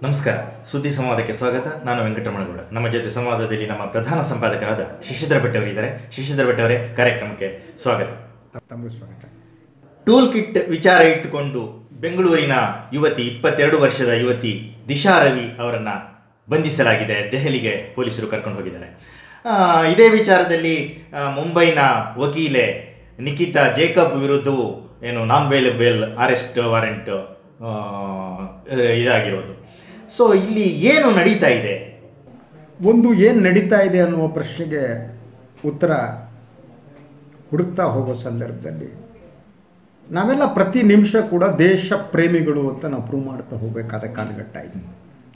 ನಮಸ್ಕಾರ. ಸುದ್ದಿ ಸಂವಾದಕ್ಕೆ ಸ್ವಾಗತ. ನಾನು ವೆಂಕಟರಮಣಗೌಡ. ನಮ್ಮ ಜೊತೆ ಸಂವಾದದಲ್ಲಿ ನಮ್ಮ ಪ್ರಧಾನ ಸಂಪಾದಕರಾದ ಶಶಿಧರ ಭಟ್ ಅವರಿದ್ದಾರೆ. ಶಶಿಧರ ಭಟ್ ಅವರೇ, ಕಾರ್ಯಕ್ರಮಕ್ಕೆ ಸ್ವಾಗತ. ತಮಗೂ ಸ್ವಾಗತ. ಟೂಲ್ ಕಿಟ್ ವಿಚಾರ ಇಟ್ಟುಕೊಂಡು ಬೆಂಗಳೂರಿನ ಯುವತಿ 22 ವರ್ಷದ ಯುವತಿ ದಿಶಾ ರವಿ ಅವರನ್ನು ಬಂಧಿಸಲಾಗಿದೆ. ದೆಹಲಿಗೆ ಪೊಲೀಸರು ಕರ್ಕೊಂಡು ಹೋಗಿದ್ದಾರೆ. ಇದೇ ವಿಚಾರದಲ್ಲಿ ಮುಂಬೈನ ವಕೀಲೆ ನಿಖಿತಾ ಜೇಕಬ್ ವಿರುದ್ಧವೂ ನಾನ್ ಬೇಲ್ ಅರೆಸ್ಟ್ ವಾರೆಂಟ್ ಇದಾಗಿರೋದು. ಸೊ ಇಲ್ಲಿ ಏನು ನಡೀತಾ ಇದೆ? ಏನು ನಡೀತಾ ಇದೆ ಅನ್ನುವ ಪ್ರಶ್ನೆಗೆ ಉತ್ತರ ಹುಡುಕ್ತಾ ಹೋಗೋ ಸಂದರ್ಭದಲ್ಲಿ ನಾವೆಲ್ಲ ಪ್ರತಿ ನಿಮಿಷ ಕೂಡ ದೇಶ ಪ್ರೇಮಿಗಳು ಅಂತ ನಾವು ಪ್ರೂವ್ ಮಾಡ್ತಾ ಹೋಗಬೇಕಾದ ಕಾಲಘಟ್ಟ ಇದೆ.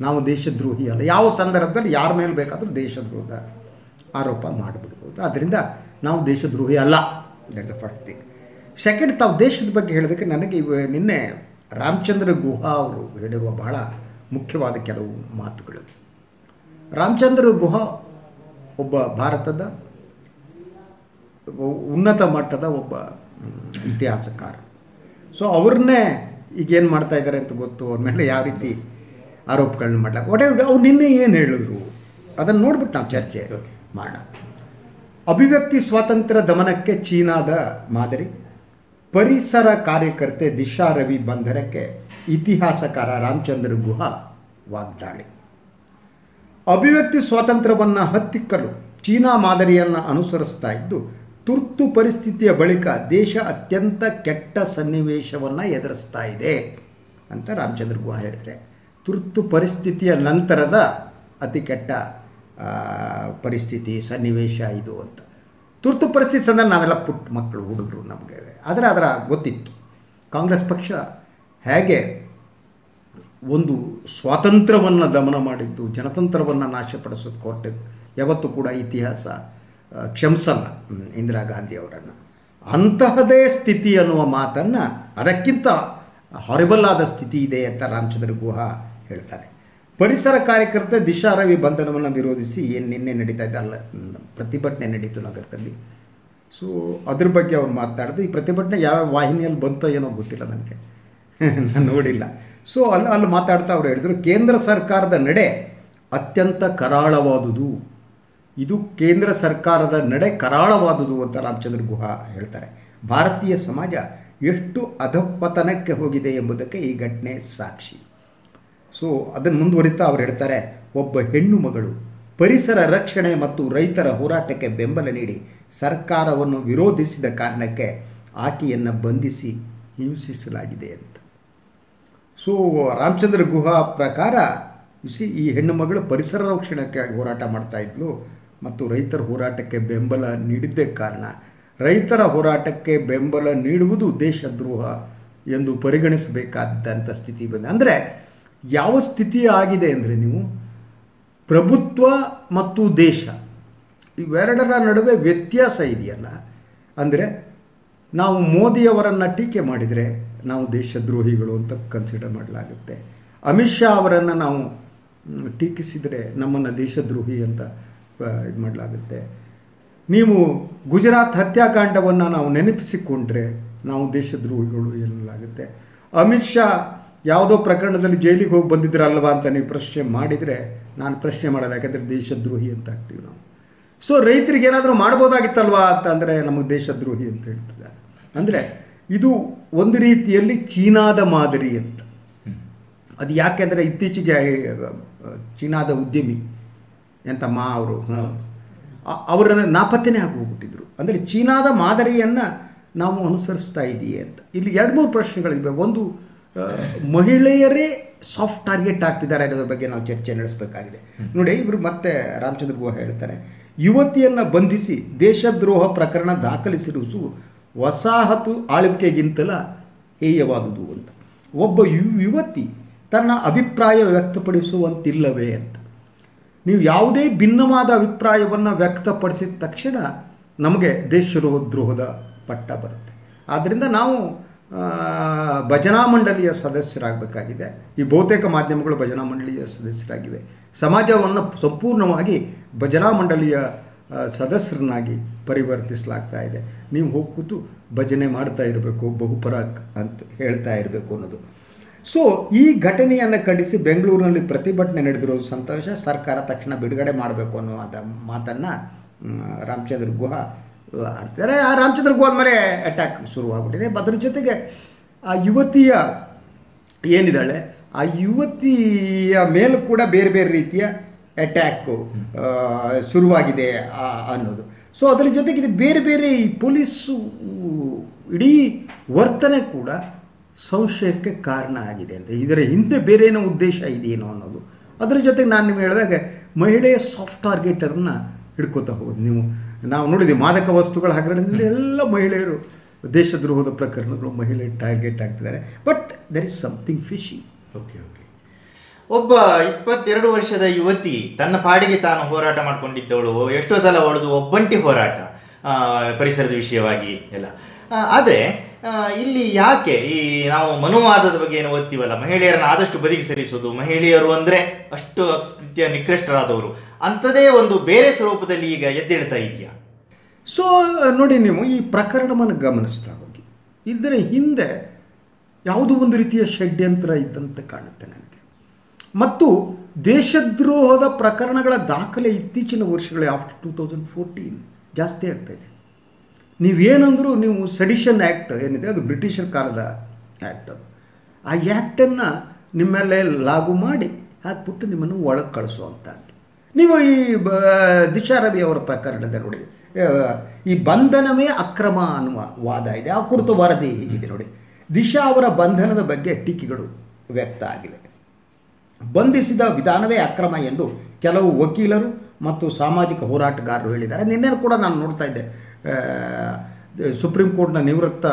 ನಾವು ದೇಶದ್ರೋಹಿ ಅಲ್ಲ. ಯಾವ ಸಂದರ್ಭದಲ್ಲಿ ಯಾರ ಮೇಲೆ ಬೇಕಾದರೂ ದೇಶದ್ರೋಹದ ಆರೋಪ ಮಾಡಿಬಿಡ್ಬೋದು. ಆದ್ದರಿಂದ ನಾವು ದೇಶದ್ರೋಹಿ ಅಲ್ಲ. That is the first thing. Second, ತಾವು ದೇಶದ ಬಗ್ಗೆ ಹೇಳೋದಕ್ಕೆ ನನಗೆ ನಿನ್ನೆ ರಾಮಚಂದ್ರ ಗುಹಾ ಅವರು ಹೇಳಿರುವ ಬಹಳ ಮುಖ್ಯವಾದ ಕೆಲವು ಮಾತುಗಳು. ರಾಮಚಂದ್ರ ಗುಹಾ ಒಬ್ಬ ಭಾರತದ ಉನ್ನತ ಮಟ್ಟದ ಒಬ್ಬ ಇತಿಹಾಸಕಾರ. ಸೊ ಅವ್ರನ್ನೇ ಈಗೇನು ಮಾಡ್ತಾ ಇದ್ದಾರೆ ಅಂತ ಗೊತ್ತು. ಅವ್ರ ಮೇಲೆ ಯಾವ ರೀತಿ ಆರೋಪಗಳನ್ನ ಮಾಡ್ಲಾಕ ಅವ್ರು ನಿನ್ನೆ ಏನು ಹೇಳಿದ್ರು ಅದನ್ನು ನೋಡ್ಬಿಟ್ಟು ನಾವು ಚರ್ಚೆ ಮಾಡೋಣ. ಅಭಿವ್ಯಕ್ತಿ ಸ್ವಾತಂತ್ರ್ಯ ದಮನಕ್ಕೆ ಚೀನಾದ ಮಾದರಿ, ಪರಿಸರ ಕಾರ್ಯಕರ್ತೆ ದಿಶಾ ರವಿ ಬಂಧನಕ್ಕೆ ಇತಿಹಾಸಕಾರ ರಾಮಚಂದ್ರ ಗುಹಾ ವಾಗ್ದಾಳಿ. ಅಭಿವ್ಯಕ್ತಿ ಸ್ವಾತಂತ್ರ್ಯವನ್ನು ಹತ್ತಿಕ್ಕಲು ಚೀನಾ ಮಾದರಿಯನ್ನು ಅನುಸರಿಸ್ತಾ ಇದ್ದು, ತುರ್ತು ಪರಿಸ್ಥಿತಿಯ ಬಳಿಕ ದೇಶ ಅತ್ಯಂತ ಕೆಟ್ಟ ಸನ್ನಿವೇಶವನ್ನು ಎದುರಿಸ್ತಾ ಇದೆ ಅಂತ ರಾಮಚಂದ್ರ ಗುಹಾ ಹೇಳಿದರೆ, ತುರ್ತು ಪರಿಸ್ಥಿತಿಯ ನಂತರದ ಅತಿ ಕೆಟ್ಟ ಪರಿಸ್ಥಿತಿ ಸನ್ನಿವೇಶ ಇದು ಅಂತ. ತುರ್ತು ಪರಿಸ್ಥಿತಿ ಸಂದರ್ಭ ನಾವೆಲ್ಲ ಪುಟ್ಟ ಮಕ್ಕಳು, ಹುಡುಗರು, ನಮಗೆ ಅದರ ಗೊತ್ತಿತ್ತು ಕಾಂಗ್ರೆಸ್ ಪಕ್ಷ ಹೇಗೆ ಒಂದು ಸ್ವಾತಂತ್ರ್ಯವನ್ನು ದಮನ ಮಾಡಿದ್ದು, ಜನತಂತ್ರವನ್ನು ನಾಶಪಡಿಸೋದು ಕೊಟ್ಟು ಯಾವತ್ತೂ ಕೂಡ ಇತಿಹಾಸ ಕ್ಷಮಿಸಲ್ಲ ಇಂದಿರಾ ಗಾಂಧಿ ಅವರನ್ನು. ಅಂತಹದೇ ಸ್ಥಿತಿ ಅನ್ನುವ ಮಾತನ್ನು, ಅದಕ್ಕಿಂತ ಹಾರಿಬಲ್ ಆದ ಸ್ಥಿತಿ ಇದೆ ಅಂತ ರಾಮಚಂದ್ರ ಗುಹಾ ಹೇಳ್ತಾರೆ. ಪರಿಸರ ಕಾರ್ಯಕರ್ತೆ ದಿಶಾ ರವಿ ಬಂಧನವನ್ನು ವಿರೋಧಿಸಿ ನಿನ್ನೆ ನಡೀತಾ ಇದ್ದಲ್ಲ ಪ್ರತಿಭಟನೆ ನಡೀತು ನಗರದಲ್ಲಿ. ಸೊ ಅದ್ರ ಬಗ್ಗೆ ಅವ್ರು ಮಾತಾಡಿದ್ರು. ಈ ಪ್ರತಿಭಟನೆ ಯಾವ ವಾಹಿನಿಯಲ್ಲಿ ಬಂತೋ ಏನೋ ಗೊತ್ತಿಲ್ಲ ನನಗೆ, ನಾನು ನೋಡಿಲ್ಲ. ಸೊ ಅಲ್ಲಿ ಮಾತಾಡ್ತಾ ಅವ್ರು ಹೇಳಿದ್ರು, ಕೇಂದ್ರ ಸರ್ಕಾರದ ನಡೆ ಅತ್ಯಂತ ಕರಾಳವಾದುದು, ಇದು ಕೇಂದ್ರ ಸರ್ಕಾರದ ನಡೆ ಕರಾಳವಾದುದು ಅಂತ ರಾಮಚಂದ್ರ ಗುಹಾ ಹೇಳ್ತಾರೆ. ಭಾರತೀಯ ಸಮಾಜ ಎಷ್ಟು ಅಧಪತನಕ್ಕೆ ಹೋಗಿದೆ ಎಂಬುದಕ್ಕೆ ಈ ಘಟನೆ ಸಾಕ್ಷಿ. ಸೊ ಅದನ್ನು ಮುಂದುವರಿತಾ ಅವ್ರು ಹೇಳ್ತಾರೆ, ಒಬ್ಬ ಹೆಣ್ಣು ಮಗಳು ಪರಿಸರ ರಕ್ಷಣೆ ಮತ್ತು ರೈತರ ಹೋರಾಟಕ್ಕೆ ಬೆಂಬಲ ನೀಡಿ ಸರ್ಕಾರವನ್ನು ವಿರೋಧಿಸಿದ ಕಾರಣಕ್ಕೆ ಆಕೆಯನ್ನು ಬಂಧಿಸಿ ಹಿಂಸಿಸಲಾಗಿದೆ ಅಂತ. ಸೊ ರಾಮಚಂದ್ರ ಗುಹಾ ಪ್ರಕಾರ ಈ ಹೆಣ್ಣು ಮಗಳು ಪರಿಸರ ರಕ್ಷಣೆಗೆ ಹೋರಾಟ ಮಾಡ್ತಾ ಇದ್ಲು ಮತ್ತು ರೈತರ ಹೋರಾಟಕ್ಕೆ ಬೆಂಬಲ ನೀಡಿದ್ದೇ ಕಾರಣ ರೈತರ ಹೋರಾಟಕ್ಕೆ ಬೆಂಬಲ ನೀಡುವುದು ದೇಶದ್ರೋಹ ಎಂದು ಪರಿಗಣಿಸಬೇಕಾದಂಥ ಸ್ಥಿತಿ ಬಂದಿದೆ. ಅಂದರೆ ಯಾವ ಸ್ಥಿತಿ ಆಗಿದೆ ಅಂದರೆ, ನೀವು ಪ್ರಭುತ್ವ ಮತ್ತು ದೇಶ ಇವೆರಡರ ನಡುವೆ ವ್ಯತ್ಯಾಸ ಇದೆಯಲ್ಲ. ಅಂದರೆ ನಾವು ಮೋದಿಯವರನ್ನು ಟೀಕೆ ಮಾಡಿದರೆ ನಾವು ದೇಶದ್ರೋಹಿಗಳು ಅಂತ ಕನ್ಸಿಡರ್ ಮಾಡಲಾಗುತ್ತೆ. ಅಮಿತ್ ಶಾ ಅವರನ್ನು ನಾವು ಟೀಕಿಸಿದರೆ ನಮ್ಮನ್ನು ದೇಶದ್ರೋಹಿ ಅಂತ ಇದು ಮಾಡಲಾಗುತ್ತೆ. ನೀವು ಗುಜರಾತ್ ಹತ್ಯಾಕಾಂಡವನ್ನು ನಾವು ನೆನಪಿಸಿಕೊಂಡ್ರೆ ನಾವು ದೇಶದ್ರೋಹಿಗಳು ಎನ್ನಲಾಗುತ್ತೆ. ಅಮಿತ್ ಶಾ ಯಾವುದೋ ಪ್ರಕರಣದಲ್ಲಿ ಜೈಲಿಗೆ ಹೋಗಿ ಬಂದಿದ್ರಲ್ವಾ ಅಂತ ನೀವು ಪ್ರಶ್ನೆ ಮಾಡಿದರೆ ನಾನು ಪ್ರಶ್ನೆ ಮಾಡಲ್ಲ, ಯಾಕಂದರೆ ದೇಶದ್ರೋಹಿ ಅಂತ ಆಗ್ತೀವಿ ನಾವು. ಸೊ ರೈತರಿಗೆ ಏನಾದರೂ ಮಾಡ್ಬೋದಾಗಿತ್ತಲ್ವಾ ಅಂತಂದರೆ ನಮಗೆ ದೇಶದ್ರೋಹಿ ಅಂತ ಹೇಳ್ತಿದ್ದಾರೆ. ಅಂದರೆ ಇದು ಒಂದು ರೀತಿಯಲ್ಲಿ ಚೀನಾದ ಮಾದರಿ ಅಂತ. ಅದು ಯಾಕೆಂದರೆ ಇತ್ತೀಚೆಗೆ ಚೀನಾದ ಉದ್ಯಮಿ ಎಂತ ಅವರು ಅವರನ್ನು ನಾಪತ್ತೆನೇ ಆಗೋಗ್ಬಿಟ್ಟಿದ್ರು. ಅಂದರೆ ಚೀನಾದ ಮಾದರಿಯನ್ನು ನಾವು ಅನುಸರಿಸ್ತಾ ಇದೆಯೇ ಅಂತ. ಇಲ್ಲಿ 2-3 ಪ್ರಶ್ನೆಗಳಿವೆ. ಒಂದು, ಮಹಿಳೆಯರೇ ಸಾಫ್ಟ್ ಟಾರ್ಗೆಟ್ ಆಗ್ತಿದ್ದಾರೆ ಅನ್ನೋದ್ರ ಬಗ್ಗೆ ನಾವು ಚರ್ಚೆ ನಡೆಸಬೇಕಾಗಿದೆ. ನೋಡಿ, ಇವರು ಮತ್ತೆ ರಾಮಚಂದ್ರ ಗುಹಾ ಹೇಳ್ತಾರೆ, ಯುವತಿಯನ್ನು ಬಂಧಿಸಿ ದೇಶದ್ರೋಹ ಪ್ರಕರಣ ದಾಖಲಿಸಿರುವುದು ವಸಾಹತು ಆಳ್ವಿಕೆಗಿಂತಲ ಹೇಯವಾದುದು ಅಂತ. ಒಬ್ಬ ಯುವತಿ ತನ್ನ ಅಭಿಪ್ರಾಯ ವ್ಯಕ್ತಪಡಿಸುವಂತಿಲ್ಲವೇ ಅಂತ. ನೀವು ಯಾವುದೇ ಭಿನ್ನವಾದ ಅಭಿಪ್ರಾಯವನ್ನು ವ್ಯಕ್ತಪಡಿಸಿದ ತಕ್ಷಣ ನಮಗೆ ದೇಶದ್ರೋಹದ ಪಟ್ಟ ಬರುತ್ತೆ. ಆದ್ದರಿಂದ ನಾವು ಭಜನಾ ಮಂಡಳಿಯ ಸದಸ್ಯರಾಗಬೇಕಾಗಿದೆ. ಈ ಬಹುತೇಕ ಮಾಧ್ಯಮಗಳು ಭಜನಾ ಮಂಡಳಿಯ ಸದಸ್ಯರಾಗಿವೆ. ಸಮಾಜವನ್ನು ಸಂಪೂರ್ಣವಾಗಿ ಭಜನಾ ಮಂಡಳಿಯ ಸದಸ್ಯರನ್ನಾಗಿ ಪರಿವರ್ತಿಸಲಾಗ್ತಾ ಇದೆ. ನೀವು ಹೋಗಿ ಕೂತು ಭಜನೆ ಮಾಡ್ತಾ ಇರಬೇಕು, ಬಹುಪರ ಅಂತ ಹೇಳ್ತಾ ಇರಬೇಕು ಅನ್ನೋದು. ಸೊ ಈ ಘಟನೆಯನ್ನು ಖಂಡಿಸಿ ಬೆಂಗಳೂರಿನಲ್ಲಿ ಪ್ರತಿಭಟನೆ ನಡೆದಿರೋದು ಸಂತೋಷ. ಸರ್ಕಾರ ತಕ್ಷಣ ಬಿಡುಗಡೆ ಮಾಡಬೇಕು ಅನ್ನೋ ಮಾತನ್ನು ರಾಮಚಂದ್ರ ಗುಹಾ ಆಡ್ತಿದ್ದಾರೆ. ಆ ರಾಮಚಂದ್ರ ಗುಹಾ ಮೇಲೆ ಅಟ್ಯಾಕ್ ಶುರುವಾಗ್ಬಿಟ್ಟಿದೆ. ಅದ್ರ ಜೊತೆಗೆ ಆ ಯುವತಿಯ ಏನಿದ್ದಾಳೆ ಆ ಯುವತಿಯ ಮೇಲೂ ಕೂಡ ಬೇರೆ ಬೇರೆ ರೀತಿಯ ಅಟ್ಯಾಕು ಶುರುವಾಗಿದೆ ಅನ್ನೋದು. ಸೊ ಅದರ ಜೊತೆಗೆ ಇದು ಬೇರೆ ಬೇರೆ ಈ ಪೊಲೀಸು ಇಡೀ ವರ್ತನೆ ಕೂಡ ಸಂಶಯಕ್ಕೆ ಕಾರಣ ಆಗಿದೆ ಅಂತ. ಇದರ ಹಿಂದೆ ಬೇರೆ ಏನೋ ಉದ್ದೇಶ ಇದೆಯೇನೋ ಅನ್ನೋದು. ಅದರ ಜೊತೆಗೆ ನಾನು ನಿಮ್ಗೆ ಹೇಳಿದಾಗ ಮಹಿಳೆಯ ಸಾಫ್ಟ್ ಟಾರ್ಗೆಟರ್ನ ಹಿಡ್ಕೋತಾ ಹೋಗೋದು. ನಾವು ನೋಡಿದ್ದೀವಿ ಮಾದಕ ವಸ್ತುಗಳ ಹಗರಣದಲ್ಲಿ ಎಲ್ಲ ಮಹಿಳೆಯರು ದೇಶದ್ರೋಹದ ಪ್ರಕರಣಗಳು ಮಹಿಳೆ ಟಾರ್ಗೆಟ್ ಆಗ್ತಿದ್ದಾರೆ. But there is something fishy. Okay. ಒಬ್ಬ 22 ವರ್ಷದ ಯುವತಿ ತನ್ನ ಪಾಡಿಗೆ ತಾನು ಹೋರಾಟ ಮಾಡ್ಕೊಂಡಿದ್ದವಳು. ಎಷ್ಟೋ ಸಲ ಅವಳದು ಒಬ್ಬಂಟಿ ಹೋರಾಟ ಪರಿಸರದ ವಿಷಯವಾಗಿ ಎಲ್ಲ. ಆದರೆ ಇಲ್ಲಿ ಯಾಕೆ ಈ ನಾವು ಮನುವಾದದ ಬಗ್ಗೆ ಏನು ಓದ್ತೀವಲ್ಲ, ಮಹಿಳೆಯರನ್ನು ಆದಷ್ಟು ಬದಿಗೆ ಸರಿಸೋದು, ಮಹಿಳೆಯರು ಅಂದರೆ ಅಷ್ಟು ರೀತಿಯ ನಿಕೃಷ್ಟರಾದವರು, ಅಂಥದೇ ಒಂದು ಬೇರೆ ಸ್ವರೂಪದಲ್ಲಿ ಈಗ ಎದ್ದೇಳ್ತಾ ಇದೆಯಾ? ಸೊ ನೋಡಿ, ನೀವು ಈ ಪ್ರಕರಣವನ್ನು ಗಮನಿಸ್ತಾ ಹೋಗಿ, ಇದರ ಹಿಂದೆ ಯಾವುದೋ ಒಂದು ರೀತಿಯ ಷಡ್ಯಂತ್ರ ಇದ್ದಂತೆ ಕಾಣುತ್ತೆ ನನಗೆ. ಮತ್ತು ದೇಶದ್ರೋಹದ ಪ್ರಕರಣಗಳ ದಾಖಲೆ ಇತ್ತೀಚಿನ ವರ್ಷಗಳೇ ಆಫ್ಟರ್ 2014 ಜಾಸ್ತಿ ಆಗ್ತಾಯಿದೆ. ನೀವೇನಂದರೂ ನೀವು ಸೆಡಿಷನ್ ಆ್ಯಕ್ಟ್ ಏನಿದೆ ಅದು ಬ್ರಿಟಿಷರ ಕಾಲದ ಆ್ಯಕ್ಟ್. ಅದು ಆ ಆ್ಯಕ್ಟನ್ನು ನಿಮ್ಮೆಲ್ಲ ಲಾಗು ಮಾಡಿ ಹಾಕ್ಬಿಟ್ಟು ನಿಮ್ಮನ್ನು ಒಳಗೆ ಕಳಿಸುವಂಥದ್ದು. ನೀವು ಈ ದಿಶಾ ರವಿ ಅವರ ಪ್ರಕರಣದ ನೋಡಿ, ಈ ಬಂಧನವೇ ಅಕ್ರಮ ಅನ್ನುವ ವಾದ ಇದೆ. ಆ ಕುರಿತು ವರದಿ ಹೀಗಿದೆ ನೋಡಿ. ದಿಶಾ ಅವರ ಬಂಧನದ ಬಗ್ಗೆ ಟೀಕೆಗಳು ವ್ಯಕ್ತ ಆಗಿವೆ. ಬಂಧಿಸಿದ ವಿಧಾನವೇ ಅಕ್ರಮ ಎಂದು ಕೆಲವು ವಕೀಲರು ಮತ್ತು ಸಾಮಾಜಿಕ ಹೋರಾಟಗಾರರು ಹೇಳಿದ್ದಾರೆ. ನಿನ್ನೆ ಕೂಡ ನಾನು ನೋಡ್ತಾ ಇದ್ದೆ, ಸುಪ್ರೀಂ ಕೋರ್ಟ್ನ ನಿವೃತ್ತ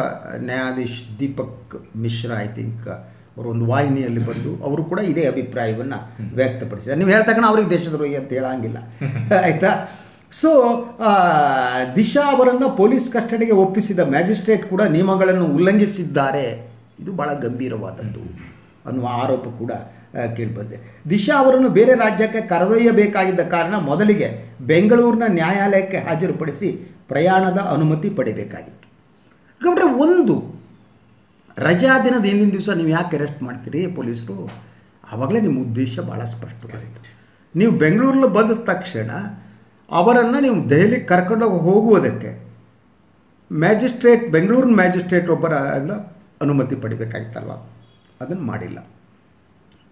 ನ್ಯಾಯಾಧೀಶ್ ದೀಪಕ್ ಮಿಶ್ರಾ ಐ ಥಿಂಕ್ ಅವರು ಒಂದು ವಾಹಿನಿಯಲ್ಲಿ ಬಂದು ಅವರು ಕೂಡ ಇದೇ ಅಭಿಪ್ರಾಯವನ್ನು ವ್ಯಕ್ತಪಡಿಸಿದ್ದಾರೆ. ನೀವು ಹೇಳ್ತಕ್ಕಂಥ ಅವ್ರಿಗೆ ದೇಶದ್ರೋಹಿ ಅಂತ ಹೇಳಂಗಿಲ್ಲ, ಆಯಿತಾ? ಸೊ ದಿಶಾ ಅವರನ್ನು ಪೊಲೀಸ್ ಕಸ್ಟಡಿಗೆ ಒಪ್ಪಿಸಿದ ಮ್ಯಾಜಿಸ್ಟ್ರೇಟ್ ಕೂಡ ನಿಯಮಗಳನ್ನು ಉಲ್ಲಂಘಿಸಿದ್ದಾರೆ. ಇದು ಬಹಳ ಗಂಭೀರವಾದದ್ದು ಅನ್ನುವ ಆರೋಪ ಕೂಡ ಕೇಳಿಬಂದಿದೆ. ದಿಶಾ ಅವರನ್ನು ಬೇರೆ ರಾಜ್ಯಕ್ಕೆ ಕರೆದೊಯ್ಯಬೇಕಾಗಿದ್ದ ಕಾರಣ ಮೊದಲಿಗೆ ಬೆಂಗಳೂರಿನ ನ್ಯಾಯಾಲಯಕ್ಕೆ ಹಾಜರುಪಡಿಸಿ ಪ್ರಯಾಣದ ಅನುಮತಿ ಪಡಿಬೇಕಾಗಿತ್ತು. ಯಾಕಂದರೆ ಒಂದು ರಜಾ ದಿನದ ಹಿಂದಿನ ದಿವಸ ನೀವು ಯಾಕೆ ಅರೆಸ್ಟ್ ಮಾಡ್ತೀರಿ ಪೊಲೀಸರು? ಆವಾಗಲೇ ನಿಮ್ಮ ಉದ್ದೇಶ ಭಾಳ ಸ್ಪಷ್ಟವಾಗಿತ್ತು. ನೀವು ಬೆಂಗಳೂರಲ್ಲಿ ಬಂದ ತಕ್ಷಣ ಅವರನ್ನು ನೀವು ದೆಹಲಿಗೆ ಕರ್ಕೊಂಡೋಗಿ ಹೋಗುವುದಕ್ಕೆ ಬೆಂಗಳೂರಿನ ಮ್ಯಾಜಿಸ್ಟ್ರೇಟ್ ಒಬ್ಬರ ಅನುಮತಿ ಪಡಿಬೇಕಾಗಿತ್ತಲ್ವ, ಅದನ್ನು ಮಾಡಿಲ್ಲ.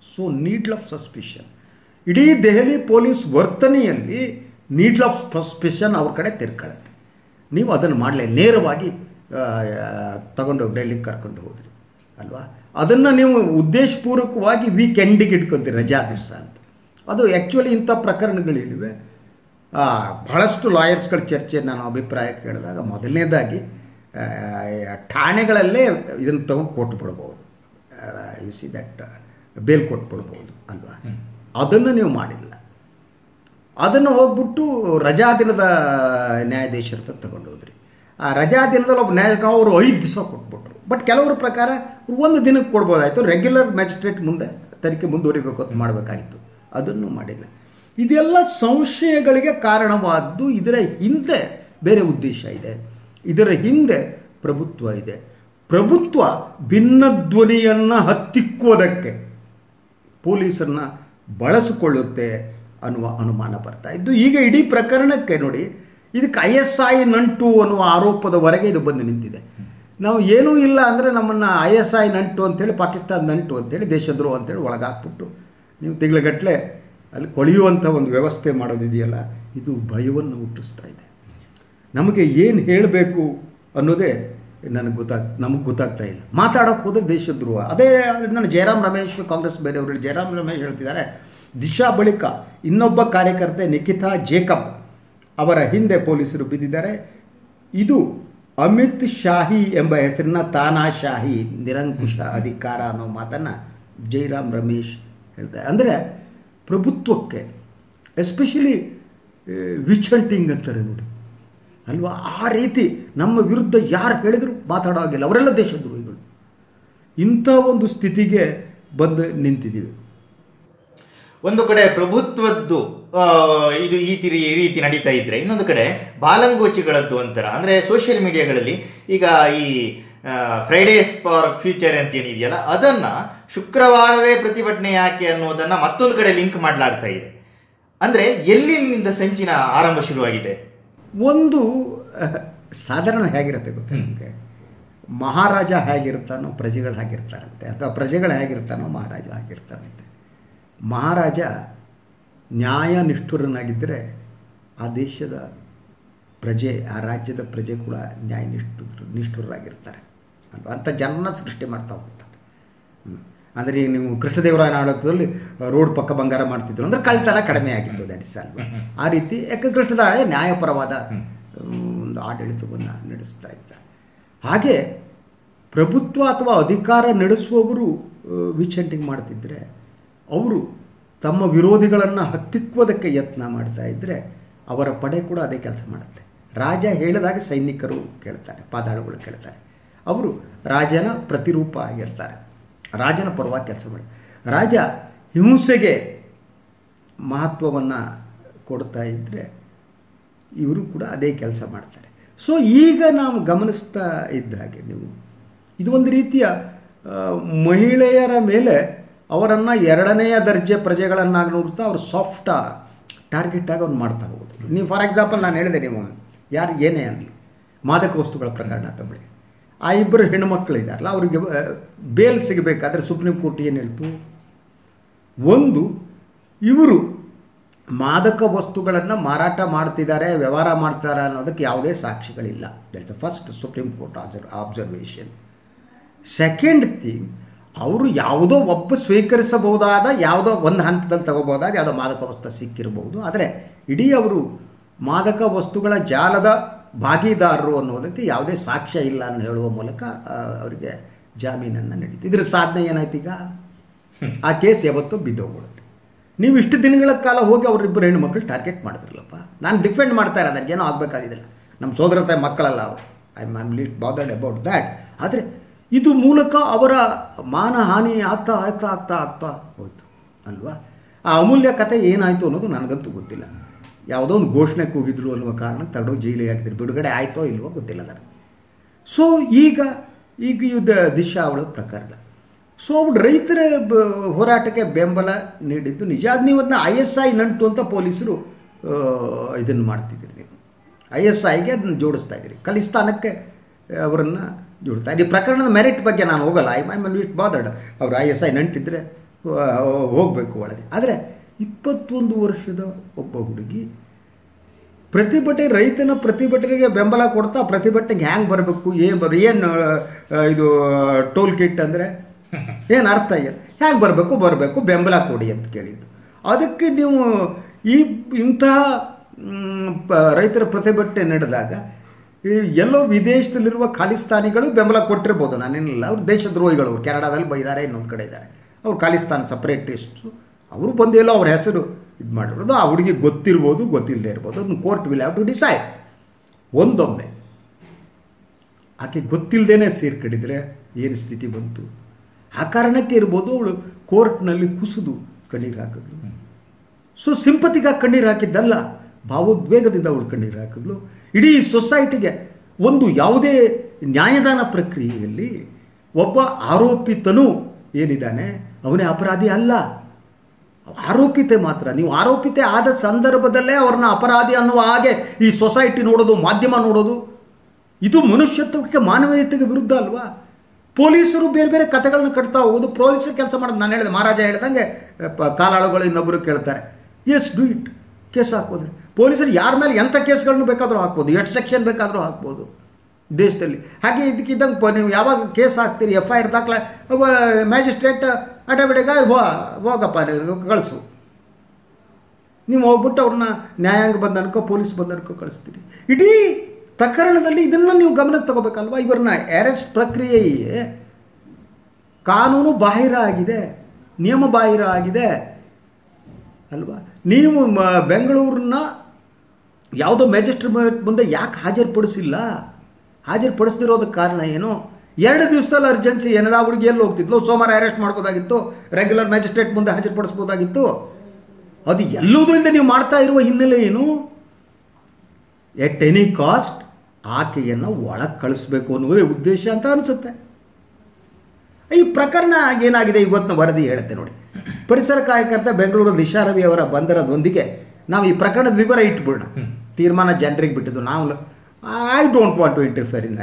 ಸೊ ನೀಡ್ಲ್ ಆಫ್ ಸಸ್ಪಿಷನ್, ಇಡೀ ದೆಹಲಿ ಪೊಲೀಸ್ ವರ್ತನೆಯಲ್ಲಿ ನೀಡ್ಲ್ ಆಫ್ ಸಸ್ಪಿಷನ್ ಅವ್ರ ಕಡೆ ತಿರ್ಕೊಳ್ಳುತ್ತೆ. ನೀವು ಅದನ್ನು ಮಾಡಲೇ ನೇರವಾಗಿ ತಗೊಂಡೋಗಿ ಡೆಲ್ಲಿಗೆ ಕರ್ಕೊಂಡು ಹೋದ್ರಿ ಅಲ್ವಾ? ಅದನ್ನು ನೀವು ಉದ್ದೇಶಪೂರ್ವಕವಾಗಿ ವೀಕೆಂಡಿಗೆ ಇಟ್ಕೊತೀರಿ ರಜಾ ದಿವಸ ಅಂತ. ಅದು ಆ್ಯಕ್ಚುಲಿ ಇಂಥ ಪ್ರಕರಣಗಳಿವೆ. ಬಹಳಷ್ಟು ಲಾಯರ್ಸ್ಗಳ ಚರ್ಚೆ ನಾನು ಅಭಿಪ್ರಾಯ ಕೇಳಿದಾಗ ಮೊದಲನೇದಾಗಿ ಠಾಣೆಗಳಲ್ಲೇ ಇದನ್ನು ತಗೊಂಡು ಕೊಟ್ಬಿಡ್ಬೋದು, ಯು ಸಿ ದಟ್ ಬೇಲ್ ಕೊಟ್ಬಿಡ್ಬೋದು ಅಲ್ವಾ? ಅದನ್ನು ನೀವು ಮಾಡಿಲ್ಲ. ಅದನ್ನು ಹೋಗ್ಬಿಟ್ಟು ರಜಾ ದಿನದ ನ್ಯಾಯಾಧೀಶರ ತಗೊಂಡು ಹೋದ್ರಿ. ಆ ರಜಾ ದಿನದಲ್ಲಿ ಒಬ್ಬ ನ್ಯಾಯಾಧೀಶ ಅವರು 5 ದಿವಸ ಕೊಟ್ಬಿಟ್ರು. ಬಟ್ ಕೆಲವರ ಪ್ರಕಾರ 1 ದಿನಕ್ಕೆ ಕೊಡ್ಬೋದಾಯಿತು. ರೆಗ್ಯುಲರ್ ಮ್ಯಾಜಿಸ್ಟ್ರೇಟ್ ಮುಂದೆ ತನಿಖೆ ಮುಂದುವರಿಬೇಕು ಅಂತ ಮಾಡಬೇಕಾಗಿತ್ತು, ಅದನ್ನು ಮಾಡಿಲ್ಲ. ಇದೆಲ್ಲ ಸಂಶಯಗಳಿಗೆ ಕಾರಣವಾದ್ದು. ಇದರ ಹಿಂದೆ ಬೇರೆ ಉದ್ದೇಶ ಇದೆ. ಇದರ ಹಿಂದೆ ಪ್ರಭುತ್ವ ಇದೆ. ಪ್ರಭುತ್ವ ಭಿನ್ನಧ್ವನಿಯನ್ನು ಹತ್ತಿಕ್ಕುವುದಕ್ಕೆ ಪೊಲೀಸರನ್ನ ಬಳಸಿಕೊಳ್ಳುತ್ತೆ ಅನ್ನುವ ಅನುಮಾನ ಬರ್ತಾ ಇದ್ದು ಈಗ ಇಡೀ ಪ್ರಕರಣಕ್ಕೆ ನೋಡಿ, ಇದಕ್ಕೆ ISI ನಂಟು ಅನ್ನುವ ಆರೋಪದವರೆಗೆ ಇದು ಬಂದು ನಿಂತಿದೆ. ನಾವು ಏನೂ ಇಲ್ಲ ಅಂದರೆ ನಮ್ಮನ್ನು ISI ನಂಟು ಅಂಥೇಳಿ, ಪಾಕಿಸ್ತಾನ ನಂಟು ಅಂಥೇಳಿ, ದೇಶದ್ರೋಹ ಅಂಥೇಳಿ ಒಳಗಾಕ್ಬಿಟ್ಟು ನೀವು ತಿಂಗಳಗಟ್ಟಲೆ ಅಲ್ಲಿ ಕೊಳೆಯುವಂಥ ಒಂದು ವ್ಯವಸ್ಥೆ ಮಾಡೋದಿದೆಯಲ್ಲ, ಇದು ಭಯವನ್ನು ಹುಟ್ಟಿಸ್ತಾ ಇದೆ. ನಮಗೆ ಏನು ಹೇಳಬೇಕು ಅನ್ನೋದೇ ನಮಗೆ ಗೊತ್ತಾಗ್ತಾ ಇಲ್ಲ. ಮಾತಾಡೋಕ್ಕೆ ಹೋದರೆ ದೇಶದ್ರೋಹ. ಅದೇ ನಾನು ಜಯರಾಮ್ ರಮೇಶ್, ಕಾಂಗ್ರೆಸ್ ಬೇರೆಯವರು, ಜಯರಾಮ್ ರಮೇಶ್ ಹೇಳ್ತಿದ್ದಾರೆ, ದಿಶಾ ಬಳಿಕ ಇನ್ನೊಬ್ಬ ಕಾರ್ಯಕರ್ತೆ ನಿಖಿತಾ ಜೇಕಬ್ ಅವರ ಹಿಂದೆ ಪೊಲೀಸರು ಬಿದ್ದಿದ್ದಾರೆ. ಇದು ಅಮಿತ್ ಶಾಹಿ ಎಂಬ ಹೆಸರಿನ ತಾನಾಶಾಹಿ, ನಿರಂಕುಶ ಅಧಿಕಾರ ಅನ್ನೋ ಮಾತನ್ನು ಜಯರಾಮ್ ರಮೇಶ್ ಹೇಳ್ತಾರೆ. ಅಂದರೆ ಪ್ರಭುತ್ವಕ್ಕೆ ಎಸ್ಪೆಷಲಿ ವಿಚ್ ಹಂಟಿಂಗ್ ಅಂತಾರೆ ನೋಡಿ ಅಲ್ವಾ, ಆ ರೀತಿ ನಮ್ಮ ವಿರುದ್ಧ ಯಾರು ಹೇಳಿದ್ರು ಮಾತಾಡೋ ಹಾಗಿಲ್ಲ, ಅವರೆಲ್ಲ ದೇಶದ್ರೋಹಿಗಳು. ಇಂಥ ಒಂದು ಸ್ಥಿತಿಗೆ ಬಂದು ನಿಂತಿದ್ದೀವಿ. ಒಂದು ಕಡೆ ಪ್ರಭುತ್ವದ್ದು ಇದು ಈ ರೀತಿ ನಡೀತಾ ಇದ್ರೆ, ಇನ್ನೊಂದು ಕಡೆ ಬಾಲಂಗೋಚಿಗಳದ್ದು ಒಂಥರ. ಅಂದರೆ ಸೋಷಿಯಲ್ ಮೀಡಿಯಾಗಳಲ್ಲಿ ಈಗ ಈ ಫ್ರೈಡೇಸ್ ಫಾರ್ ಫ್ಯೂಚರ್ ಅಂತ ಏನಿದೆಯಲ್ಲ ಅದನ್ನು ಶುಕ್ರವಾರವೇ ಪ್ರತಿಭಟನೆ ಯಾಕೆ ಅನ್ನೋದನ್ನು ಮತ್ತೊಂದು ಕಡೆ ಲಿಂಕ್ ಮಾಡಲಾಗ್ತಾ ಇದೆ. ಅಂದರೆ ಎಲ್ಲಿನಿಂದ ಸಂಚಿನ ಆರಂಭ ಶುರುವಾಗಿದೆ? ಒಂದು ಸಾಧಾರಣ ಹೇಗಿರುತ್ತೆ ಗೊತ್ತಾ ನಿಮಗೆ, ಮಹಾರಾಜ ಹೇಗಿರ್ತಾನೋ ಪ್ರಜೆಗಳು ಹೇಗಿರ್ತಾರಂತೆ, ಅಥವಾ ಪ್ರಜೆಗಳು ಹೇಗಿರ್ತಾನೋ ಮಹಾರಾಜ ಆಗಿರ್ತಾರಂತೆ. ಮಹಾರಾಜ ನ್ಯಾಯ ನಿಷ್ಠುರನಾಗಿದ್ದರೆ ಆ ದೇಶದ ಪ್ರಜೆ, ಆ ರಾಜ್ಯದ ಪ್ರಜೆ ಕೂಡ ನ್ಯಾಯ ನಿಷ್ಠುರರಾಗಿರ್ತಾರೆ ಅಲ್ವಾ, ಅಂಥ ಜನನ ಸೃಷ್ಟಿ ಮಾಡ್ತಾ ಹೋಗ್ತಾರೆ. ಅಂದರೆ ಈಗ ನೀವು ಕೃಷ್ಣದೇವರಾಯನ ಆಡಳಿತದಲ್ಲಿ ರೋಡ್ ಪಕ್ಕ ಬಂಗಾರ ಮಾಡ್ತಿದ್ರು ಅಂದರೆ ಕಳ್ತನ ಕಡಿಮೆ ಆಗಿತ್ತು, ದಟ್ ಇಸ್ ಅಲ್ವಾ. ಆ ರೀತಿ ಯಾಕೆ ಕೃಷ್ಣದೇವರಾಯ ನ್ಯಾಯಪರವಾದ ಒಂದು ಆಡಳಿತವನ್ನು ನಡೆಸ್ತಾ ಇದ್ದಾರೆ. ಹಾಗೆ ಪ್ರಭುತ್ವ ಅಥವಾ ಅಧಿಕಾರ ನಡೆಸುವವರು ವಿಚ್ ಹಂಟಿಂಗ್ ಮಾಡ್ತಿದ್ರೆ ಅವರು ತಮ್ಮ ವಿರೋಧಿಗಳನ್ನು ಹತ್ತಿಕ್ಕುವುದಕ್ಕೆ ಯತ್ನ ಮಾಡ್ತಾ ಇದ್ದರೆ ಅವರ ಪಡೆ ಕೂಡ ಅದೇ ಕೆಲಸ ಮಾಡುತ್ತೆ. ರಾಜ ಹೇಳಿದಾಗ ಸೈನಿಕರು ಕೇಳ್ತಾರೆ, ಪಾದಾಳುಗಳು ಕೇಳ್ತಾರೆ. ಅವರು ರಾಜನ ಪ್ರತಿರೂಪ ಆಗಿರ್ತಾರೆ, ರಾಜನ ಪರವಾಗಿ ಕೆಲಸ ಮಾಡಿ. ರಾಜ ಹಿಂಸೆಗೆ ಮಹತ್ವವನ್ನು ಕೊಡ್ತಾ ಇದ್ದರೆ ಇವರು ಕೂಡ ಅದೇ ಕೆಲಸ ಮಾಡ್ತಾರೆ. ಸೊ ಈಗ ನಾವು ಗಮನಿಸ್ತಾ ಇದ್ದ ಹಾಗೆ ನೀವು ಇದು ಒಂದು ರೀತಿಯ ಮಹಿಳೆಯರ ಮೇಲೆ ಅವರನ್ನು ಎರಡನೆಯ ದರ್ಜೆ ಪ್ರಜೆಗಳನ್ನಾಗಿ ನೋಡ್ತಾ ಅವ್ರು ಸಾಫ್ಟ ಟಾರ್ಗೆಟ್ ಆಗಿ ಅವ್ರು ಮಾಡ್ತಾ ಹೋಗೋದು. ನೀವು ಫಾರ್ ಎಕ್ಸಾಂಪಲ್ ನಾನು ಹೇಳಿದೆ, ನೀವು ಯಾರು ಏನೇ ಅನ್ನಲಿ ಮಾದಕ ವಸ್ತುಗಳ ಪ್ರಕರಣ ತಗೊಳ್ಳಿ, ಆ ಇಬ್ಬರು ಹೆಣ್ಣುಮಕ್ಕಳಿದ್ದಾರಲ್ಲ ಅವರಿಗೆ ಬೇಲ್ ಸಿಗಬೇಕಾದ್ರೆ ಸುಪ್ರೀಂ ಕೋರ್ಟ್ ಏನು ಹೇಳ್ತು, ಒಂದು ಇವರು ಮಾದಕ ವಸ್ತುಗಳನ್ನು ಮಾರಾಟ ಮಾಡ್ತಿದ್ದಾರೆ, ವ್ಯವಹಾರ ಮಾಡ್ತಾರೆ ಅನ್ನೋದಕ್ಕೆ ಯಾವುದೇ ಸಾಕ್ಷಿಗಳಿಲ್ಲ. That is the first Supreme Court observation. Second thing, ಅವರು ಯಾವುದೋ ಒಬ್ಬ ಸ್ವೀಕರಿಸಬಹುದಾದ ಯಾವುದೋ ಒಂದು ಹಂತದಲ್ಲಿ ತಗೋಬಹುದಾದ ಯಾವುದೋ ಮಾದಕ ವಸ್ತು ಸಿಕ್ಕಿರಬಹುದು, ಆದರೆ ಇಡೀ ಅವರು ಮಾದಕ ವಸ್ತುಗಳ ಜಾಲದ ಭಾಗಿದಾರರು ಅನ್ನೋದಕ್ಕೆ ಯಾವುದೇ ಸಾಕ್ಷ್ಯ ಇಲ್ಲ ಅಂತ ಹೇಳುವ ಮೂಲಕ ಅವರಿಗೆ ಜಾಮೀನನ್ನು ನಡೀತು. ಇದರ ಸಾಧನೆ ಏನಾಯ್ತು, ಈಗ ಆ ಕೇಸ್ ಯಾವತ್ತೂ ಬಿದ್ದೋಗ್ಬಿಡುತ್ತೆ. ನೀವು ಇಷ್ಟು ದಿನಗಳ ಕಾಲ ಹೋಗಿ ಅವರಿಬ್ಬರು ಹೆಣ್ಣು ಮಕ್ಕಳು ಟಾರ್ಗೆಟ್ ಮಾಡಿದ್ರಲ್ಲಪ್ಪ, ನಾನು ಡಿಫೆಂಡ್ ಮಾಡ್ತಾ ಇರೋದು, ನನಗೇನೋ ಆಗಬೇಕಾಗಿದ್ದಿಲ್ಲ, ನಮ್ಮ ಸೋದರತೆ ಮಕ್ಕಳಲ್ಲ ಅವರು, I am little bothered about that. ಆದರೆ ಇದು ಮೂಲಕ ಅವರ ಮಾನಹಾನಿ ಆಗ್ತಾ ಆಗ್ತಾ ಆಗ್ತಾ ಆಗ್ತಾ ಹೋಯ್ತು ಅಲ್ವಾ. ಆ ಅಮೂಲ್ಯ ಕಥೆ ಏನಾಯಿತು ಅನ್ನೋದು ನನಗಂತೂ ಗೊತ್ತಿಲ್ಲ. ಯಾವುದೋ ಒಂದು ಘೋಷಣೆ ಕೂಗಿದ್ರು ಅನ್ನುವ ಕಾರಣಕ್ಕೆ ತಗೊಂಡು ಜೈಲಿಗೆ ಹಾಕಿದ್ರು, ಬಿಡುಗಡೆ ಆಯಿತೋ ಇಲ್ವೋ ಗೊತ್ತಿಲ್ಲ ನನಗೆ. ಸೊ ಈಗ ಇದು ದಿಶಾ ಅವಳ ಪ್ರಕರಣ. ಸೊ ಅವ್ರು ರೈತರ ಹೋರಾಟಕ್ಕೆ ಬೆಂಬಲ ನೀಡಿದ್ದು ನಿಜ. ಅದು ನೀವು ಅದನ್ನ ISI ನಂಟು ಅಂತ ಪೊಲೀಸರು ಇದನ್ನು ಮಾಡ್ತಿದ್ದೀರಿ, ನೀವು ISIಗೆ ಅದನ್ನು ಜೋಡಿಸ್ತಾ ಇದ್ದೀರಿ, ಖಲಿಸ್ತಾನಕ್ಕೆ ಅವರನ್ನು ಜೋಡಿಸ್ತಾ ಇದ್ದೀರಿ. ಪ್ರಕರಣದ ಮೆರಿಟ್ ಬಗ್ಗೆ ನಾನು ಹೋಗಲ್ಲ, ಐ ಆಮ್ ಲಿಟ್ ಬಾದರ್ಡ್. ಅವರು ISI ನಂಟಿದ್ರೆ ಹೋಗಬೇಕು ಒಳಗೆ. ಆದರೆ 21 ವರ್ಷದ ಒಬ್ಬ ಹುಡುಗಿ ರೈತನ ಪ್ರತಿಭಟನೆಗೆ ಬೆಂಬಲ ಕೊಡ್ತಾ ಪ್ರತಿಭಟನೆಗೆ ಹ್ಯಾಂಗೆ ಬರಬೇಕು, ಏನು ಇದು ಟೋಲ್ ಕಿಟ್ ಅಂದರೆ ಏನು ಅರ್ಥ ಇಲ್ಲ, ಹ್ಯಾಂಗೆ ಬರಬೇಕು ಬೆಂಬಲ ಕೊಡಿ ಅಂತ ಕೇಳಿದ್ದು. ಅದಕ್ಕೆ ನೀವು ಇಂತಹ ರೈತರ ಪ್ರತಿಭಟನೆ ನಡೆದಾಗ ಎಲ್ಲೋ ವಿದೇಶದಲ್ಲಿರುವ ಖಾಲಿಸ್ತಾನಿಗಳು ಬೆಂಬಲ ಕೊಟ್ಟಿರ್ಬೋದು, ನಾನೇನಿಲ್ಲ. ಅವ್ರು ದೇಶದ್ರೋಹಿಗಳು, ಅವ್ರು ಕೆನಡಾದಲ್ಲಿ ಬೈದಾರೆ, ಇನ್ನೊಂದು ಕಡೆ ಇದ್ದಾರೆ, ಅವ್ರು ಖಾಲಿಸ್ತಾನ ಸಪ್ರೇಟಿಸ್ಟು, ಅವರು ಬಂದೆಲ್ಲೋ ಅವ್ರ ಹೆಸರು ಇದು ಮಾಡಿರೋದು. ಆ ಹುಡುಗಿ ಗೊತ್ತಿರ್ಬೋದು, ಗೊತ್ತಿಲ್ಲದೆ ಇರ್ಬೋದು, ಅದನ್ನು court will have to decide. ಒಂದೊಮ್ಮೆ ಆಕೆ ಗೊತ್ತಿಲ್ಲದೇನೆ ಸೇರ್ಕಡಿದ್ರೆ ಏನು ಸ್ಥಿತಿ ಬಂತು, ಆ ಕಾರಣಕ್ಕೆ ಇರ್ಬೋದು ಅವಳು ಕೋರ್ಟ್ನಲ್ಲಿ ಕುಸಿದು ಕಣ್ಣೀರು ಹಾಕಿದ್ಲು. ಸೊ ಸಿಂಪತಿಗಾಗಿ ಕಣ್ಣೀರು ಹಾಕಿದ್ದಲ್ಲ, ಭಾವೋದ್ವೇಗದಿಂದ ಅವಳು ಕಣ್ಣೀರು ಹಾಕಿದ್ಲು. ಇಡೀ ಸೊಸೈಟಿಗೆ ಒಂದು ಯಾವುದೇ ನ್ಯಾಯದಾನ ಪ್ರಕ್ರಿಯೆಯಲ್ಲಿ ಒಬ್ಬ ಆರೋಪಿತನು ಏನಿದ್ದಾನೆ ಅವನೇ ಅಪರಾಧಿ ಅಲ್ಲ, ಆರೋಪಿತೆ ಮಾತ್ರ. ನೀವು ಆರೋಪಿತೆ ಆದ ಸಂದರ್ಭದಲ್ಲೇ ಅವ್ರನ್ನ ಅಪರಾಧಿ ಅನ್ನುವ ಹಾಗೆ ಈ ಸೊಸೈಟಿ ನೋಡೋದು, ಮಾಧ್ಯಮ ನೋಡೋದು, ಇದು ಮನುಷ್ಯತ್ವಕ್ಕೆ ಮಾನವೀಯತೆಗೆ ವಿರುದ್ಧ ಅಲ್ವಾ. ಪೊಲೀಸರು ಬೇರೆ ಬೇರೆ ಕಥೆಗಳನ್ನ ಕಟ್ತಾ ಹೋಗೋದು, ಪೊಲೀಸರು ಕೆಲಸ ಮಾಡೋದು. ನಾನು ಹೇಳಿದೆ, ಮಹಾರಾಜ ಹೇಳ್ದಂಗೆ ಕಾಲಾಳುಗಳು ಇನ್ನೊಬ್ಬರು ಕೇಳ್ತಾರೆ, ಎಸ್ ಡೂ ಇಟ್, ಕೇಸ್ ಹಾಕ್ಬೋದು. ಪೊಲೀಸರು ಯಾರ ಮೇಲೆ ಎಂಥ ಕೇಸ್ಗಳನ್ನು ಬೇಕಾದರೂ ಹಾಕ್ಬೋದು, 8 ಸೆಕ್ಷನ್ ಬೇಕಾದರೂ ಹಾಕ್ಬೋದು ದೇಶದಲ್ಲಿ. ಹಾಗೆ ಇದಕ್ಕಿದ್ದಂಗೆ ನೀವು ಯಾವಾಗ ಕೇಸ್ ಹಾಕ್ತೀರಿ, FIR ದಾಖಲೆ ಮ್ಯಾಜಿಸ್ಟ್ರೇಟ್ ಅಟಬಿಡೆಗ ಹೋಗಪ್ಪ ಕಳಿಸು, ನೀವು ಹೋಗ್ಬಿಟ್ಟು ಅವ್ರನ್ನ ನ್ಯಾಯಾಂಗ ಬಂಧನಕ್ಕೋ ಪೊಲೀಸ್ ಬಂಧನಕ್ಕೋ ಕಳಿಸ್ತೀರಿ. ಇಡೀ ಪ್ರಕರಣದಲ್ಲಿ ಇದನ್ನು ನೀವು ಗಮನಕ್ಕೆ ತಗೋಬೇಕಲ್ವ. ಇವರನ್ನ ಅರೆಸ್ಟ್ ಪ್ರಕ್ರಿಯೆಯೇ ಕಾನೂನು ಬಾಹಿರ ಆಗಿದೆ, ನಿಯಮ ಬಾಹಿರ ಆಗಿದೆ ಅಲ್ವಾ. ನೀವು ಬೆಂಗಳೂರನ್ನ ಯಾವುದೋ ಮ್ಯಾಜಿಸ್ಟ್ರೇಟ್ ಮುಂದೆ ಯಾಕೆ ಹಾಜರುಪಡಿಸ್ದಿರೋದಕ್ಕೆ ಕಾರಣ ಏನು? 2 ದಿವಸದಲ್ಲಿ ಅರ್ಜೆನ್ಸಿ ಏನದ ಹುಡುಗಿ ಎಲ್ಲಿ ಹೋಗ್ತಿದ್ಲು, ಸೋಮವಾರ ಅರೆಸ್ಟ್ ಮಾಡ್ಬೋದಾಗಿತ್ತು, ರೆಗ್ಯುಲರ್ ಮ್ಯಾಜಿಸ್ಟ್ರೇಟ್ ಮುಂದೆ ಹಾಜರುಪಡಿಸ್ಬೋದಾಗಿತ್ತು. ಅದು ಎಲ್ಲದೂ ಇಲ್ಲದೆ ನೀವು ಮಾಡ್ತಾ ಇರುವ ಹಿನ್ನೆಲೆ ಏನು? ಎಟ್ ಎನಿ ಕಾಸ್ಟ್ ಆಕೆಯನ್ನು ಒಳಗೆ ಕಳಿಸ್ಬೇಕು ಅನ್ನೋದೇ ಉದ್ದೇಶ ಅಂತ ಅನಿಸುತ್ತೆ. ಈ ಪ್ರಕರಣ ಏನಾಗಿದೆ ಇವತ್ತಿನ ವರದಿ ಹೇಳುತ್ತೆ ನೋಡಿ. ಪರಿಸರ ಕಾರ್ಯಕರ್ತ ಬೆಂಗಳೂರು ದಿಶಾ ರವಿ ಅವರ ಬಂಧನದೊಂದಿಗೆ ನಾವು ಈ ಪ್ರಕರಣದ ವಿವರ ಇಟ್ಬಿಡೋಣ. ತೀರ್ಮಾನ ಜನರಿಗೆ ಬಿಟ್ಟಿದ್ದು. ನಾವು I don't want to interfere in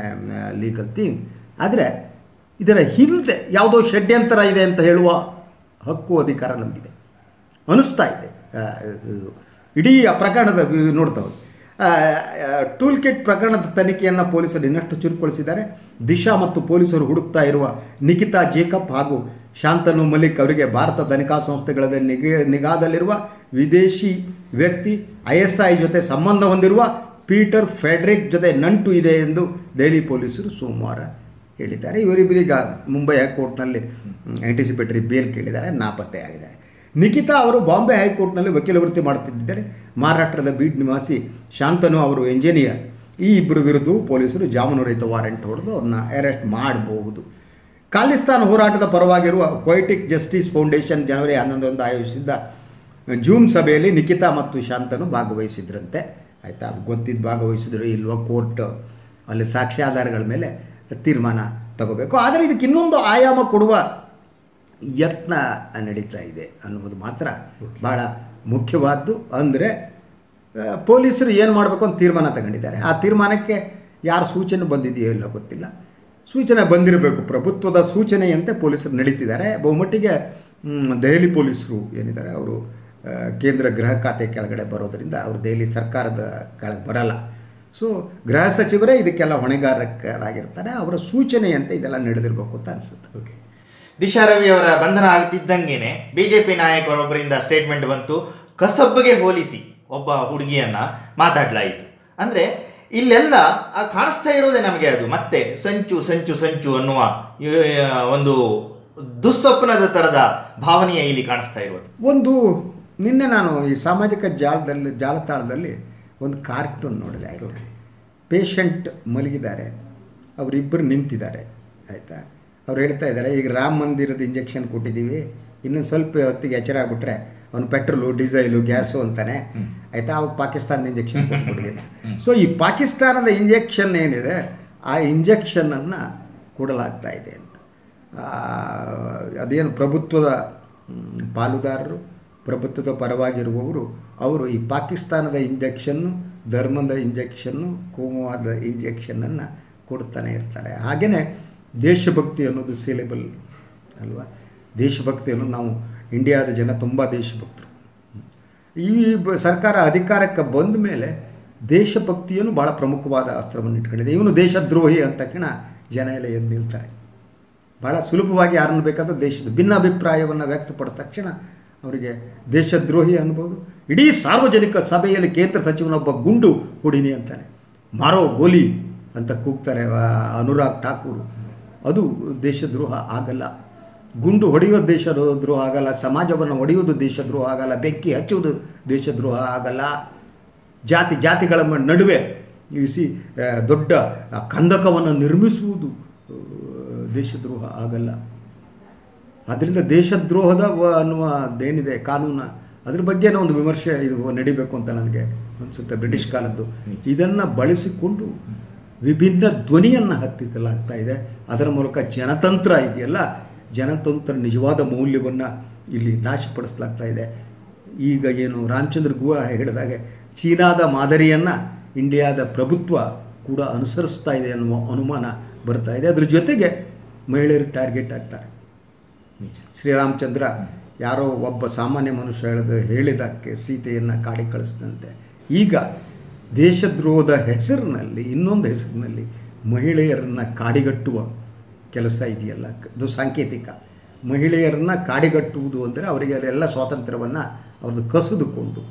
legal thing. ಆದರೆ ಇದರ ಹಿಂದೆ ಯಾವುದೋ ಷಡ್ಯಂತರ ಇದೆ ಅಂತ ಹೇಳುವ ಹಕ್ಕು ಅಧಿಕಾರ ನಮಗಿದೆ ಅನಿಸ್ತಾ ಇದೆ. ಇಡೀ ಆ ಪ್ರಕರಣದ ನೋಡ್ತಾವೆ. ಟೂಲ್ ಕಿಟ್ ಪ್ರಕರಣದ ತನಿಖೆಯನ್ನು ಪೊಲೀಸರು ಇನ್ನಷ್ಟು ಚುರುಕುಗೊಳಿಸಿದ್ದಾರೆ. ದಿಶಾ ಮತ್ತು ಪೊಲೀಸರು ಹುಡುಕ್ತಾ ಇರುವ ನಿಖಿತಾ ಜೇಕಬ್ ಹಾಗೂ ಶಾಂತನು ಮಲಿಕ್ ಅವರಿಗೆ ಭಾರತ ತನಿಖಾ ಸಂಸ್ಥೆಗಳಲ್ಲಿ ನಿಗಾದಲ್ಲಿರುವ ವಿದೇಶಿ ವ್ಯಕ್ತಿ ISI ಜೊತೆ ಸಂಬಂಧ ಹೊಂದಿರುವ ಪೀಟರ್ ಫೆಡ್ರಿಕ್ ಜೊತೆ ನಂಟು ಇದೆ ಎಂದು ದೆಹಲಿ ಪೊಲೀಸರು ಸೋಮವಾರ ಹೇಳಿದ್ದಾರೆ. ಇವರಿಬ್ಬರೀಗ ಮುಂಬೈ ಹೈಕೋರ್ಟ್ನಲ್ಲಿ ಆಂಟಿಸಿಪೇಟರಿ ಬೇಲ್ ಕೇಳಿದ್ದಾರೆ, ನಾಪತ್ತೆಯಾಗಿದ್ದಾರೆ. ನಿಖಿತಾ ಅವರು ಬಾಂಬೆ ಹೈಕೋರ್ಟ್ನಲ್ಲಿ ವಕೀಲ ವೃತ್ತಿ ಮಾಡುತ್ತಿದ್ದಾರೆ. ಮಹಾರಾಷ್ಟ್ರದ ಬೀಡ್ ನಿವಾಸಿ ಶಾಂತನು ಅವರು ಎಂಜಿನಿಯರ್. ಈ ಇಬ್ಬರು ವಿರುದ್ಧ ಪೊಲೀಸರು ಜಾಮೀನು ರಹಿತ ವಾರೆಂಟ್ ಹೊಡೆದು ಅವ್ರನ್ನ ಅರೆಸ್ಟ್ ಮಾಡಬಹುದು. ಖಾಲಿಸ್ತಾನ್ ಹೋರಾಟದ ಪರವಾಗಿರುವ ಪೊಯಿಟಿಕ್ ಜಸ್ಟಿಸ್ ಫೌಂಡೇಶನ್ ಜನವರಿ 11 ಆಯೋಜಿಸಿದ್ದ ಜೂಮ್ ಸಭೆಯಲ್ಲಿ ನಿಖಿತಾ ಮತ್ತು ಶಾಂತನು ಭಾಗವಹಿಸಿದ್ರಂತೆ. ಆಯಿತಾ, ಅದು ಗೊತ್ತಿದ್ದು ಭಾಗವಹಿಸಿದ್ರು ಇಲ್ವ ಕೋರ್ಟ್ ಅಲ್ಲಿ ಸಾಕ್ಷ್ಯಾಧಾರಗಳ ಮೇಲೆ ತೀರ್ಮಾನ ತಗೋಬೇಕು. ಆದರೆ ಇದಕ್ಕೆ ಇನ್ನೊಂದು ಆಯಾಮ ಕೊಡುವ ಯತ್ನ ನಡೀತಾ ಇದೆ ಅನ್ನೋದು ಮಾತ್ರ ಭಾಳ ಮುಖ್ಯವಾದ್ದು. ಅಂದರೆ ಪೊಲೀಸರು ಏನು ಮಾಡಬೇಕು ಅಂತ ತೀರ್ಮಾನ ತಗೊಂಡಿದ್ದಾರೆ. ಆ ತೀರ್ಮಾನಕ್ಕೆ ಯಾರು ಸೂಚನೆ ಬಂದಿದೆಯೋ ಇಲ್ಲ ಗೊತ್ತಿಲ್ಲ. ಸೂಚನೆ ಬಂದಿರಬೇಕು, ಪ್ರಭುತ್ವದ ಸೂಚನೆಯಂತೆ ಪೊಲೀಸರು ನಡೀತಿದ್ದಾರೆ. ಬಹುಮಟ್ಟಿಗೆ ದೆಹಲಿ ಪೊಲೀಸರು ಏನಿದ್ದಾರೆ ಅವರು ಕೇಂದ್ರ ಗೃಹ ಖಾತೆ ಕೆಳಗಡೆ ಬರೋದರಿಂದ ಅವರು ದೆಹಲಿ ಸರ್ಕಾರದ ಕೆಳಗೆ ಬರಲ್ಲ. ಸೊ ಗೃಹ ಸಚಿವರೇ ಇದಕ್ಕೆಲ್ಲ ಹೊಣೆಗಾರರಾಗಿರ್ತಾರೆ. ಅವರ ಸೂಚನೆಯಂತೆ ಇದೆಲ್ಲ ನಡೆದಿರಬೇಕು ಅಂತ ಅನಿಸುತ್ತೆ. ಓಕೆ. ದಿಶಾ ರವಿ ಅವರ ಬಂಧನ ಆಗ್ತಿದ್ದಂಗೆನೆ ಬಿಜೆಪಿ ನಾಯಕರೊಬ್ಬರಿಂದ ಸ್ಟೇಟ್ಮೆಂಟ್ ಬಂತು, ಕಸಬ್ಗೆ ಹೋಲಿಸಿ ಒಬ್ಬ ಹುಡುಗಿಯನ್ನ ಮಾತಾಡಲಾಯಿತು. ಅಂದರೆ ಇಲ್ಲೆಲ್ಲ ಕಾಣಿಸ್ತಾ ಇರೋದೇ ನಮಗೆ ಅದು ಮತ್ತೆ ಸಂಚು ಸಂಚು ಸಂಚು ಅನ್ನುವ ಒಂದು ದುಸ್ವಪ್ನದ ಥರದ ಭಾವನೆಯ ಇಲ್ಲಿ ಕಾಣಿಸ್ತಾ ಇರೋದು. ಒಂದು ನಿನ್ನೆ ನಾನು ಈ ಸಾಮಾಜಿಕ ಜಾಲತಾಣದಲ್ಲಿ ಒಂದು ಕಾರ್ಟೂನ್ ನೋಡಿದೆ. ಆಯಿತಾ, ಪೇಷಂಟ್ ಮಲಗಿದ್ದಾರೆ, ಅವರಿಬ್ಬರು ನಿಂತಿದ್ದಾರೆ. ಆಯಿತಾ, ಅವ್ರು ಹೇಳ್ತಾ ಇದ್ದಾರೆ, ಈಗ ರಾಮ ಮಂದಿರದ ಇಂಜೆಕ್ಷನ್ ಕೊಟ್ಟಿದ್ದೀವಿ, ಇನ್ನೊಂದು ಸ್ವಲ್ಪ ಹೊತ್ತಿಗೆ ಎಚ್ಚರ ಆಗಿಬಿಟ್ರೆ ಅವನು ಪೆಟ್ರೋಲು ಡೀಸೆಲು ಗ್ಯಾಸು ಅಂತಾನೆ. ಆಯಿತಾ, ಅವ್ರು ಪಾಕಿಸ್ತಾನದ ಇಂಜೆಕ್ಷನ್ ಕೊಟ್ಬಿಟ್ಟಿದೆ. ಸೊ ಈ ಪಾಕಿಸ್ತಾನದ ಇಂಜೆಕ್ಷನ್ ಏನಿದೆ ಆ ಇಂಜೆಕ್ಷನನ್ನು ಕೊಡಲಾಗ್ತಾ ಇದೆ ಅಂತ. ಅದೇನು ಪ್ರಭುತ್ವದ ಪಾಲುದಾರರು, ಪ್ರಭುತ್ವದ ಪರವಾಗಿರುವವರು, ಅವರು ಈ ಪಾಕಿಸ್ತಾನದ ಇಂಜೆಕ್ಷನ್ನು, ಧರ್ಮದ ಇಂಜೆಕ್ಷನ್ನು, ಕೋಮುವಾದ ಇಂಜೆಕ್ಷನನ್ನು ಕೊಡ್ತಾನೆ ಇರ್ತಾರೆ. ಹಾಗೆಯೇ ದೇಶಭಕ್ತಿ ಅನ್ನೋದು ಸೇಲೆಬಲ್ ಅಲ್ವಾ? ದೇಶಭಕ್ತಿ ಅನ್ನೋದು, ನಾವು ಇಂಡಿಯಾದ ಜನ ತುಂಬ ದೇಶಭಕ್ತರು. ಈ ಸರ್ಕಾರ ಅಧಿಕಾರಕ್ಕೆ ಬಂದ ಮೇಲೆ ದೇಶಭಕ್ತಿಯನ್ನು ಭಾಳ ಪ್ರಮುಖವಾದ ಅಸ್ತ್ರವನ್ನು ಇಟ್ಕೊಂಡಿದೆ. ಇವನು ದೇಶದ್ರೋಹಿ ಅಂತ ತಕ್ಷಣ ಜನ ಎಲ್ಲ ಎದ್ದು ನಿಲ್ತಾರೆ. ಭಾಳ ಸುಲಭವಾಗಿ ಯಾರನ್ನು ಬೇಕಾದರೂ ದೇಶದ ಭಿನ್ನಾಭಿಪ್ರಾಯವನ್ನು ವ್ಯಕ್ತಪಡಿದ ತಕ್ಷಣ ಅವರಿಗೆ ದೇಶದ್ರೋಹಿ ಅನ್ಬೋದು. ಇಡೀ ಸಾರ್ವಜನಿಕ ಸಭೆಯಲ್ಲಿ ಕೇಂದ್ರ ಸಚಿವನೊಬ್ಬ ಗುಂಡು ಹೊಡಿನಿ ಅಂತಾನೆ, ಮಾರೋ ಗೋಲಿ ಅಂತ ಕೂಗ್ತಾರೆ ಅನುರಾಗ್ ಠಾಕೂರ್. ಅದು ದೇಶದ್ರೋಹ ಆಗಲ್ಲ. ಗುಂಡು ಹೊಡೆಯೋದು ದೇಶದ್ರೋಹ ಆಗಲ್ಲ, ಸಮಾಜವನ್ನು ಹೊಡೆಯೋದು ದೇಶದ್ರೋಹ ಆಗಲ್ಲ, ಬೆಂಕಿ ಹಚ್ಚುವುದು ದೇಶದ್ರೋಹ ಆಗಲ್ಲ, ಜಾತಿಗಳ ನಡುವೆ ದೊಡ್ಡ ಕಂದಕವನ್ನು ನಿರ್ಮಿಸುವುದು ದೇಶದ್ರೋಹ ಆಗಲ್ಲ. ಅದರಿಂದ ದೇಶದ್ರೋಹದ ಅನ್ನುವುದೇನಿದೆ ಕಾನೂನು, ಅದ್ರ ಬಗ್ಗೆ ಒಂದು ವಿಮರ್ಶೆ ಇದು ನಡಿಬೇಕು ಅಂತ ನನಗೆ ಅನಿಸುತ್ತೆ. ಬ್ರಿಟಿಷ್ ಕಾಲದ್ದು ಇದನ್ನು ಬಳಸಿಕೊಂಡು ವಿಭಿನ್ನ ಧ್ವನಿಯನ್ನು ಹತ್ತಿಕ್ಕಲಾಗ್ತಾ ಇದೆ. ಅದರ ಮೂಲಕ ಜನತಂತ್ರ ಇದೆಯಲ್ಲ, ಜನತಂತ್ರ ನಿಜವಾದ ಮೌಲ್ಯವನ್ನು ಇಲ್ಲಿ ನಾಶಪಡಿಸಲಾಗ್ತಾ ಇದೆ. ಈಗ ಏನು ರಾಮಚಂದ್ರ ಗುಹಾ ಹೇಳಿದಾಗೆ ಚೀನಾದ ಮಾದರಿಯನ್ನು ಇಂಡಿಯಾದ ಪ್ರಭುತ್ವ ಕೂಡ ಅನುಸರಿಸ್ತಾ ಇದೆ ಅನ್ನುವ ಅನುಮಾನ ಬರ್ತಾ ಇದೆ. ಅದ್ರ ಜೊತೆಗೆ ಮಹಿಳೆಯರು ಟಾರ್ಗೆಟ್ ಆಗ್ತಾರೆ. ಶ್ರೀರಾಮಚಂದ್ರ ಯಾರೋ ಒಬ್ಬ ಸಾಮಾನ್ಯ ಮನುಷ್ಯ ಹೇಳಿದಕ್ಕೆ ಸೀತೆಯನ್ನು ಕಾಡಿ ಕಳಿಸಿದಂತೆ ಈಗ ದೇಶದ್ರೋಹದ ಹೆಸರಿನಲ್ಲಿ, ಇನ್ನೊಂದು ಹೆಸರಿನಲ್ಲಿ ಮಹಿಳೆಯರನ್ನು ಕಾಡಿಗಟ್ಟುವ ಕೆಲಸ ಇದೆಯಲ್ಲ, ಅದು ಸಾಂಕೇತಿಕ. ಮಹಿಳೆಯರನ್ನು ಕಾಡಿಗಟ್ಟುವುದು ಅಂದರೆ ಅವರಿಗೆ ಎಲ್ಲ ಸ್ವಾತಂತ್ರ್ಯವನ್ನು ಅವ್ರದ್ದು ಕಸಿದುಕೊಂಡು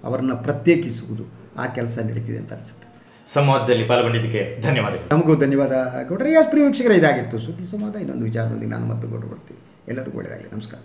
ಅವರನ್ನು ಪ್ರತ್ಯೇಕಿಸುವುದು, ಆ ಕೆಲಸ ನಡೀತಿದೆ ಅಂತ ಅನಿಸುತ್ತೆ. ಸಂವಾದದಲ್ಲಿ ಪಾಲ್ಗೊಂಡಿದ್ದಕ್ಕೆ ಧನ್ಯವಾದಗಳು. ನಮಗೂ ಧನ್ಯವಾದ ಗೌಡ್ರೆ. ಪ್ರಿಯ ವೀಕ್ಷಕರೇ, ಇದಾಗಿತ್ತು ಸುದ್ದಿ ಸಂವಾದ. ಇನ್ನೊಂದು ವಿಚಾರದಲ್ಲಿ ನಾನು ಮತ್ತೆ ಗೌಡ್ರು ಬರ್ತೀವಿ. ಎಲ್ಲರಿಗೂ ಒಳ್ಳೆಯದಾಗಲಿ. ನಮಸ್ಕಾರ.